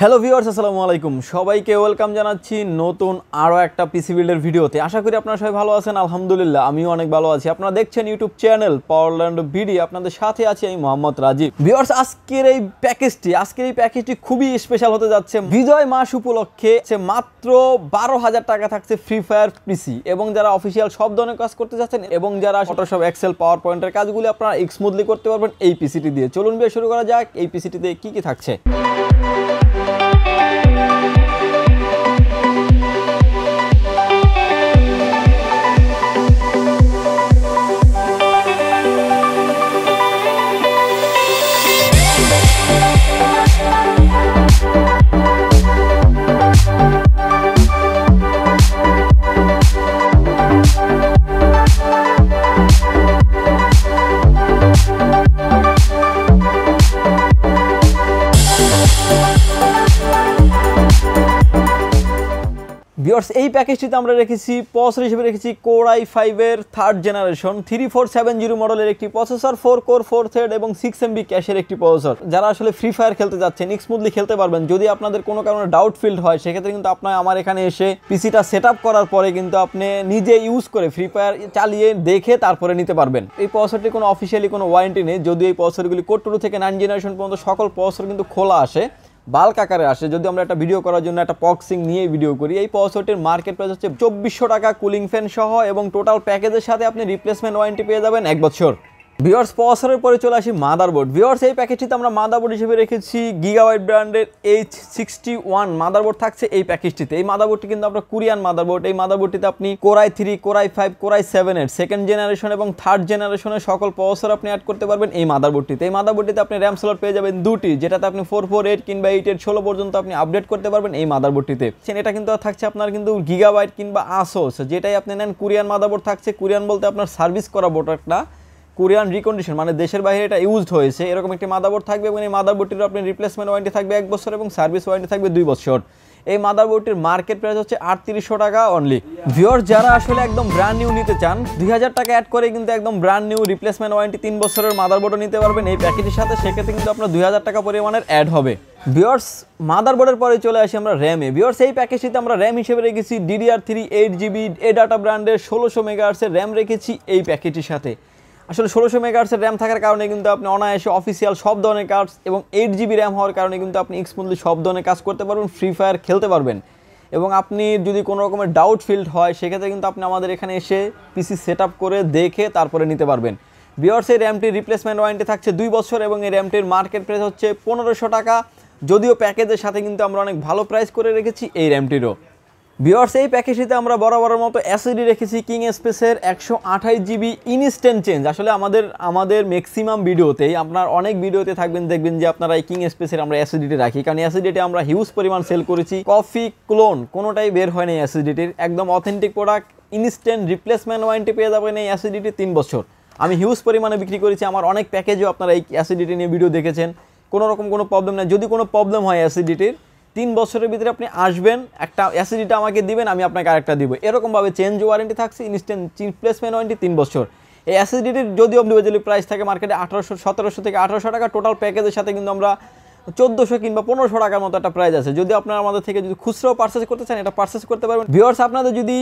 Hello viewers, আসসালামু আলাইকুম। সবাইকে ওয়েলকাম জানাচ্ছি নতুন আরও একটা পিসি বিল্ডের ভিডিওতে। আশা করি আপনারা সবাই ভালো আছেন। আলহামদুলিল্লাহ আমিও অনেক ভালো আছি। আপনারা দেখছেন ইউটিউব চ্যানেল পাওয়ারল্যান্ড ভিডি। আপনাদের সাথে আছি আমি মোহাম্মদ রাজীব। ভিউয়ার্স, আজকের এই প্যাকেজটি খুবই স্পেশাল হতে যাচ্ছে। বিজয় মাস উপলক্ষে মাত্র 12,000 টাকা থাকছে ফ্রি ফায়ার পিসি, এবং যারা অফিসিয়াল সব ধরনের কাজ করতে যাচ্ছেন এবং যারা ফটোশপ, এক্সেল, পাওয়ার পয়েন্টের কাজগুলি আপনারা স্মুথলি করতে পারবেন এই পিসিটি দিয়ে। চলুন ভিডিও শুরু করা যাক। এই পিসিটিতে কি কি থাকছে। ভিউয়ার্স, এই প্যাকেজটিতে আমরা রেখেছি প্রসেসর হিসেবে রেখেছি কোর i5 এর 3rd জেনারেশন 3470 মডেলের একটি প্রসেসর, 4 কোর 4 থ্রেড এবং 6 MB ক্যাশের একটি প্রসেসর। যারা আসলে ফ্রি ফায়ার খেলতে যাচ্ছেন, স্মুথলি খেলতে পারবেন। যদি আপনাদের কোনো কারণে ডাউট ফিল্ড হয়, সেক্ষেত্রে কিন্তু আপনার আমার এখানে এসে পিসিটা সেট আপ করার পরে কিন্তু আপনি নিজে ইউজ করে ফ্রি ফায়ার চালিয়ে দেখে তারপরে নিতে পারবেন। এই প্রসেসরটির কোনো অফিসিয়ালি কোনো ওয়ারেন্টি নেই, যদিও এই প্রসেসরগুলি কোর 2 থেকে 9 জেনারেশন পর্যন্ত সকল প্রসেসর কিন্তু খোলা আসে, বাল্ক আকারে আসে। যদি আমরা একটা ভিডিও করার জন্য একটা বক্সিং নিয়ে ভিডিও করি, এই প্রসেসরটির মার্কেট প্রাইস হচ্ছে 2400 টাকা কুলিং ফ্যান সহ, এবং টোটাল প্যাকেজের সাথে আপনি রিপ্লেসমেন্ট ওয়ারেন্টি পেয়ে যাবেন 1 বছর। ভিউয়ার্স, প্রসেসরের পরে চলে আসি মাদারবোর্ড। ভিউয়ার্স, এই প্যাকেজটিতে আমরা মাদারবোর্ড হিসেবে রেখেছি গিগাবাইট ব্র্যান্ডের H61 মাদারবোর্ড থাকছে এই প্যাকেজটিতে। এই মাদারবোর্ডটি কিন্তু আমরা কোরিয়ান মাদারবোর্ড। এই মাদারবোর্ডটিতে আপনি core i3, core i5, core i7 এর 2nd জেনারেশন এবং 3rd জেনারেশনের সকল প্রসেসর আপনি অ্যাড করতে পারবেন এই মাদারবোর্ডটিতে। এই মাদারবোর্ডটিতে আপনি র্যাম স্লট পেয়ে যাবেন 2টি, যেটাতে আপনি 448 কিংবা 816 পর্যন্ত আপনি আপডেট করতে পারবেন এই মাদারবোর্ডটিতে। এটা কিন্তু থাকছে আপনার কিন্তু গিগাবাইট কিংবা আসোস, যেটাই আপনি নেন কোরিয়ান মাদারবোর্ড থাকছে। কোরিয়ান বলতে আপনার সার্ভিস করা প্রোডাক্টটা, কোরিয়ান রিকন্ডিশন মানে দেশের বাইরে এটা ইউজড হয়েছে, এরকম একটি মাদারবোর্ড থাকবে। এবং এই মাদারবোর্ডটির আপনি রিপ্লেসমেন্ট ওয়ারেন্টি থাকবে 1 বছর এবং সার্ভিস ওয়ারেন্টি থাকবে 2 বছর। এই মাদারবোর্ডটির মার্কেট প্রাইস হচ্ছে 3800 টাকা অনলি। ভিউয়ার্স, যারা আসলে একদম ব্র্যান্ড নিউ নিতে চান, 2000 টাকা অ্যাড করে কিন্তু একদম ব্র্যান্ড নিউ রিপ্লেসমেন্ট ওয়ারেন্টি 3 বছরের মাদারবোর্ডও নিতে পারবেন এই প্যাকেজের সাথে। সেক্ষেত্রে কিন্তু আপনার 2000 টাকা পরিমাণের অ্যাড হবে। ভিউয়ার্স, মাদারবোর্ডের পরে চলে আসি আমরা র্যামে। ভিউয়ার্স, এই প্যাকেজটিতে আমরা র্যাম হিসেবে রেখেছি DDR3 8GB Adata ব্র্যান্ডের 1600 মেগাহার্টজের র্যাম রেখেছি এই প্যাকেজটির সাথে। আসলে 1600 মেগাহার্টজের র্যাম থাকার কারণে কিন্তু আপনি অনায়াসে অফিসিয়াল সব ধরনের কাজ, এবং 8GB র্যাম হওয়ার কারণে কিন্তু আপনি স্মুথলি সব ধরনের কাজ করতে পারবেন, ফ্রি ফায়ার খেলতে পারবেন। এবং আপনি যদি কোনো রকমের ডাউট ফিল্ড হয়, সেক্ষেত্রে কিন্তু আপনি আমাদের এখানে এসে পিসি সেট আপ করে দেখে তারপরে নিতে পারবেন। ভিউয়ার্স, এই র্যামটির রিপ্লেসমেন্ট ওয়ারেন্টি থাকছে 2 বছর, এবং এই র্যামটির মার্কেট প্রাইস হচ্ছে 1500 টাকা, যদিও প্যাকেজের সাথে কিন্তু আমরা অনেক ভালো প্রাইস করে রেখেছি এই র্যামটিরও। ভিউয়ার্স, এই প্যাকেজটিতে আমরা বরাবরের মতো এসএসডি রেখেছি কিংস্পেসের 128GB ইনস্ট্যান্ট চেঞ্জ। আসলে আমাদের ম্যাক্সিমাম ভিডিওতেই আপনার অনেক ভিডিওতে দেখবেন যে আপনারা এই কিংস্পেসের আমরা এসএসডিটি রাখি, কারণ এসএসডিটি আমরা হিউজ পরিমাণ সেল করেছি। কপি, ক্লোন কোনোটাই বের হয় না এসএসডিটির, একদম authentic product. Instant replacement warranty পেয়ে যাবেন এই এসএসডিটি 3 বছর। আমি হিউজ পরিমাণে বিক্রি করেছি, আমার অনেক প্যাকেজও আপনারা এই এসএসডিটি নিয়ে ভিডিও দেখেছেন। কোনো রকম কোনো প্রবলেম নেই। যদি কোনো প্রবলেম হয় এসএসডিটির, 3 বছরের ভিতরে আপনি আসবেন, একটা এসএসডিটা আমাকে দিবেন, আমি আপনাকে আরেকটা দিব। এরকমভাবে চেঞ্জ ওয়ারেন্টি থাকছে, ইনস্ট্যান্ট রিপ্লেসমেন্ট ওয়ারেন্টি 3 বছর। এই এসএসডিটির যদিও ইন্ডিভিজুয়ালি প্রাইস থাকে মার্কেটে 1700 থেকে 1800 টাকা, টোটাল প্যাকেজের সাথে কিন্তু আমরা 1400 কিংবা 1500 টাকার মতো একটা প্রাইস আছে। যদি আপনারা আমাদের থেকে যদি খুচরাও পারচেস করতে চান, এটা পারচেস করতে পারবেন। ভিউয়ার্স, আপনাদের যদি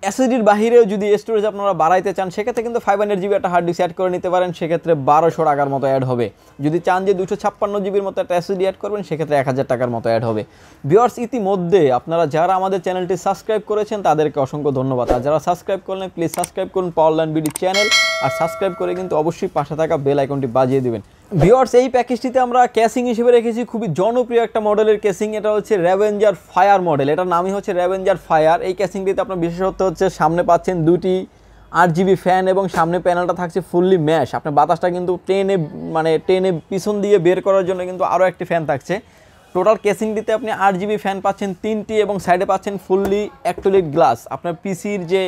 এসএসডির বাহিরেও যদি স্টোরেজ আপনারা বাড়াইতে চান, সেক্ষেত্রে কিন্তু 500GB একটা হার্ড ডিস্ক অ্যাড করে নিতে পারেন, সেক্ষেত্রে 1200 টাকার মতো অ্যাড হবে। যদি চান যে 256GBর মতো একটা এসএসডি অ্যাড করবেন, সেক্ষেত্রে 1000 টাকার মতো অ্যাড হবে। ভিউয়ার্স, ইতিমধ্যে আপনারা যারা আমাদের চ্যানেলটি সাবস্ক্রাইব করেছেন তাদেরকে অসংখ্য ধন্যবাদ। আর যারা সাবস্ক্রাইব করলেন, প্লিজ সাবস্ক্রাইব করুন পাওয়ারল্যান্ড ভিডি চ্যানেল, আর সাবস্ক্রাইব করে কিন্তু অবশ্যই পাশে থাকা বেল আইকনটি বাজিয়ে দিবেন। ভিউয়ার্স, এই প্যাকেজটিতে আমরা ক্যাসিং হিসেবে রেখেছি খুবই জনপ্রিয় একটা মডেলের ক্যাসিং। এটা হচ্ছে র্যাভেঞ্জার ফায়ার মডেল, এটার নামই হচ্ছে র্যাভেঞ্জার ফায়ার। এই ক্যাসিংটিতে আপনার বিশেষত্ব হচ্ছে সামনে পাচ্ছেন 2টি 8GB ফ্যান, এবং সামনে প্যানেলটা থাকছে ফুললি ম্যাশ। আপনার বাতাসটা কিন্তু টেনে পিছন দিয়ে বের করার জন্য কিন্তু আরও একটি ফ্যান থাকছে। টোটাল ক্যাসিংটিতে আপনি 8GB ফ্যান পাচ্ছেন 3টি, এবং সাইডে পাচ্ছেন ফুললি অ্যাক্রিলিক গ্লাস। আপনার পিসির যে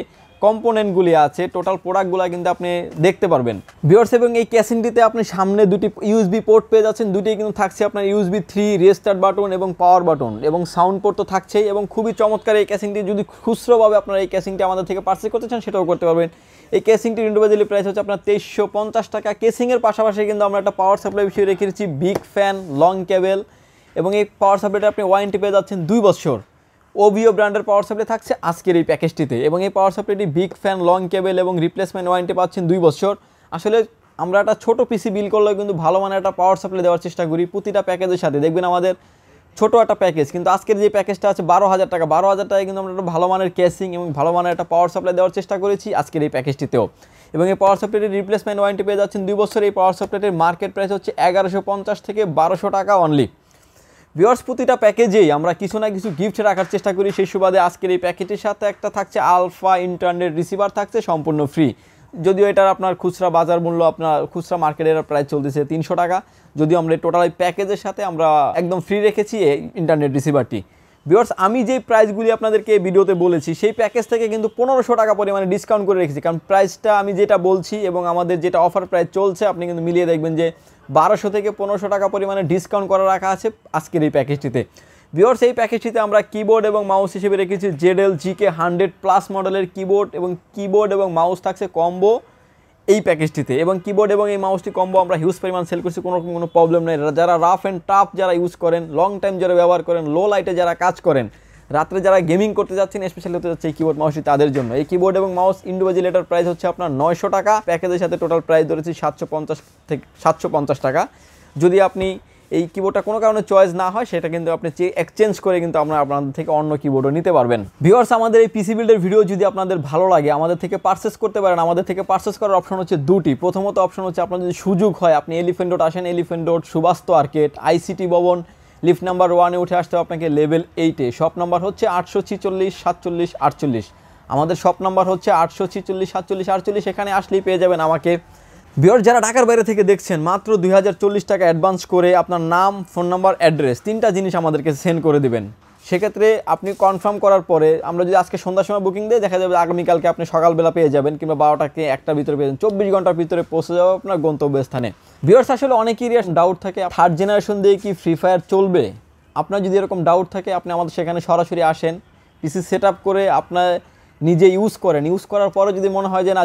কম্পোনেন্টগুলি আছে, টোটাল প্রোডাক্টগুলো কিন্তু আপনি দেখতে পারবেন। ভিউয়ার্স, এবং এই ক্যাসিংটিতে আপনি সামনে 2টি USB পোর্ট পেয়ে যাচ্ছেন। 2টি কিন্তু থাকছে আপনার USB 3 রেস্টার্ট বাটন এবং পাওয়ার বাটন, এবং সাউন্ড পোর্ট তো থাকছেই। এবং খুবই চমৎকার এই ক্যাসিংটি। যদি খুচরোভাবে আপনারা এই ক্যাসিংটি আমাদের থেকে পারচেজ করতে চান, সেটাও করতে পারবেন। এই কেসিংটির ইন্ডিভিজুয়ালি প্রাইস হচ্ছে আপনার 2350 টাকা। কেসিংয়ের পাশাপাশি কিন্তু আমরা একটা পাওয়ার সাপ্লাই বিষয়ে রেখেছি, বিগ ফ্যান, লং কেবল এবং এই পাওয়ার সাপ্লাইটা আপনি ওয়ারেন্টি পেয়ে যাচ্ছেন 2 বছর। ওভিও ব্র্যান্ডের পাওয়ার সাপ্লাই থাকছে আজকের এই প্যাকেজটিতে, এবং এই পাওয়ার সাপ্লাইটি বিগ ফ্যান, লং কেবল এবং রিপ্লেসমেন্ট ওয়ারেন্টি পাচ্ছেন 2 বছর। আসলে আমরা একটা ছোট পিসি বিল করলেও কিন্তু ভালো মানের একটা পাওয়ার সাপ্লাই দেওয়ার চেষ্টা করি প্রতিটা প্যাকেজের সাথে। দেখবেন আমাদের ছোটো একটা প্যাকেজ, কিন্তু আজকের যে প্যাকেজটা আছে 12,000 টাকা, 12,000 টাকায় কিন্তু আমরা একটা ভালো মানের কেসিং এবং ভালো মানের একটা পাওয়ার সাপ্লাই দেওয়ার চেষ্টা করেছি আজকের এই প্যাকেজটিতেও। এবং এই পাওয়ার সাপ্লাইটির রিপ্লেসমেন্ট ওয়ারেন্টি পেয়ে যাচ্ছেন 2 বছর। এই পাওয়ার সাপ্লাইটির মার্কেট প্রাইস হচ্ছে 1150 থেকে 1200 টাকা অনলি। ভিউয়ার্স, প্রতিটা প্যাকেজেই আমরা কিছু না কিছু গিফট রাখার চেষ্টা করি। সেই সুবাদে আজকের এই প্যাকেটের সাথে একটা থাকছে আলফা ইন্টারনেট রিসিভার, থাকছে সম্পূর্ণ ফ্রি। যদিও এটার আপনার খুচরা বাজার মূল্য, আপনার খুচরা মার্কেটের প্রাইস চলতেছে 300 টাকা, যদিও আমরা টোটাল এই প্যাকেজের সাথে আমরা একদম ফ্রি রেখেছি এই ইন্টারনেট রিসিভারটি। ভিউয়ার্স, আমি যেই প্রাইসগুলি আপনাদেরকে ভিডিওতে বলেছি সেই প্যাকেজ থেকে কিন্তু 1500 টাকা পরিমাণে ডিসকাউন্ট করে রেখেছি, কারণ প্রাইসটা আমি যেটা বলছি এবং আমাদের যেটা অফার প্রাইস চলছে আপনি কিন্তু মিলিয়ে দেখবেন যে 1200 থেকে 1500 টাকা পরিমাণে ডিসকাউন্ট করা রাখা আছে আজকের এই প্যাকেজটিতে। ভিউয়ার্স, এই প্যাকেজটিতে আমরা কিবোর্ড এবং মাউস হিসেবে রেখেছি জেডেল জিকে 100+ মডেলের কিবোর্ড এবং মাউস থাকছে কম্বো এই প্যাকেজটিতে। এবং কিবোর্ড এবং এই মাউসটি কম্বো আমরা হিউজ পরিমাণ সেল করছি, কোনো প্রবলেম নেই। যারা রাফ অ্যান্ড টাফ যারা ইউজ করেন, লং টাইম যারা ব্যবহার করেন, লো লাইটে যারা কাজ করেন, রাত্রে যারা গেমিং করতে যাচ্ছেন, স্পেশালি হতে যাচ্ছে এই কিবোর্ড মাউসটি তাদের জন্য। এই কিবোর্ড এবং মাউস ইন্ডিভিজুয়াল এটার প্রাইস হচ্ছে আপনার 900 টাকা, প্যাকেজের সাথে টোটাল প্রাইস ধরেছি 750 টাকা। যদি আপনি এই কিবোর্ডটা কোনো কারণে চয়েস না হয় সেটা কিন্তু আপনি এক্সচেঞ্জ করে কিন্তু আমরা আপনাদের থেকে অন্য কিবোর্ডও নিতে পারবেন। ভিউয়ার্স, আমাদের এই পিসি বিল্ডের ভিডিও যদি আপনাদের ভালো লাগে আমাদের থেকে পারচেস করতে পারেন। আমাদের থেকে পারচেস করার অপশন হচ্ছে দুটি। প্রথমত অপশন হচ্ছে আপনার যদি সুযোগ হয় আপনি এলিফ্যান্ট রোড আসেন, elephant road Suvastu arcade ICT ভবন লিফট নাম্বার 1-এ উঠে আসতে হবে আপনাকে লেভেল 8-এ। শপ নাম্বার হচ্ছে 846 47 48। আমাদের শপ নাম্বার হচ্ছে 846 47 48। এখানে আসলেই পেয়ে যাবেন আমাকে। ভিউয়ার্স, যারা ঢাকার বাইরে থেকে দেখছেন মাত্র 2040 টাকা অ্যাডভান্স করে আপনার নাম, ফোন নাম্বার, অ্যাড্রেস 3টা জিনিস আমাদেরকে সেন্ড করে দেবেন। সেক্ষেত্রে আপনি কনফার্ম করার পরে আমরা যদি আজকে সন্ধ্যার সময় বুকিং দিই দেখা যাবে আগামীকালকে আপনি সকালবেলা পেয়ে যাবেন, কিংবা 12টাকে 1টার ভিতরে পেয়ে যাবেন। 24 ঘন্টার ভিতরে পৌঁছে যাবে আপনার গন্তব্যস্থানে। ভিউয়ার্স, আসলে অনেকেরই ডাউট থাকে 3rd জেনারেশন দিয়ে কি ফ্রি ফায়ার চলবে। আপনার যদি এরকম ডাউট থাকে আপনি আমাদের সেখানে সরাসরি আসেন, পিসি সেট আপ করে আপনার নিজে ইউজ করেন। ইউজ করার পরে যদি মনে হয় যে না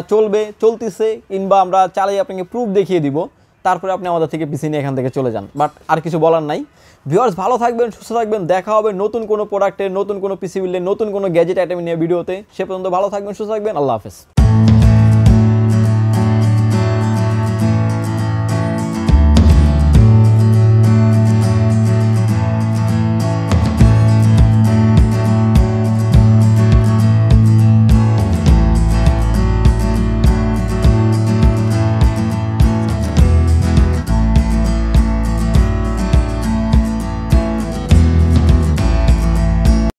চলতেছে, কিংবা আমরা চালাই আপনাকে প্রুফ দেখিয়ে দিব, তারপরে আপনি আমাদের থেকে পিসি নিয়ে এখান থেকে চলে যান। বাট আর কিছু বলার নাই। ভিউয়ার্স, ভালো থাকবেন, সুস্থ থাকবেন। দেখা হবে নতুন কোনো প্রোডাক্টের, নতুন কোনো পিসি বিল্ডের, নতুন কোনো গ্যাজেট আইটেম নিয়ে ভিডিওতে। সে পর্যন্ত ভালো থাকবেন, সুস্থ থাকবেন। আল্লাহ হাফেজ।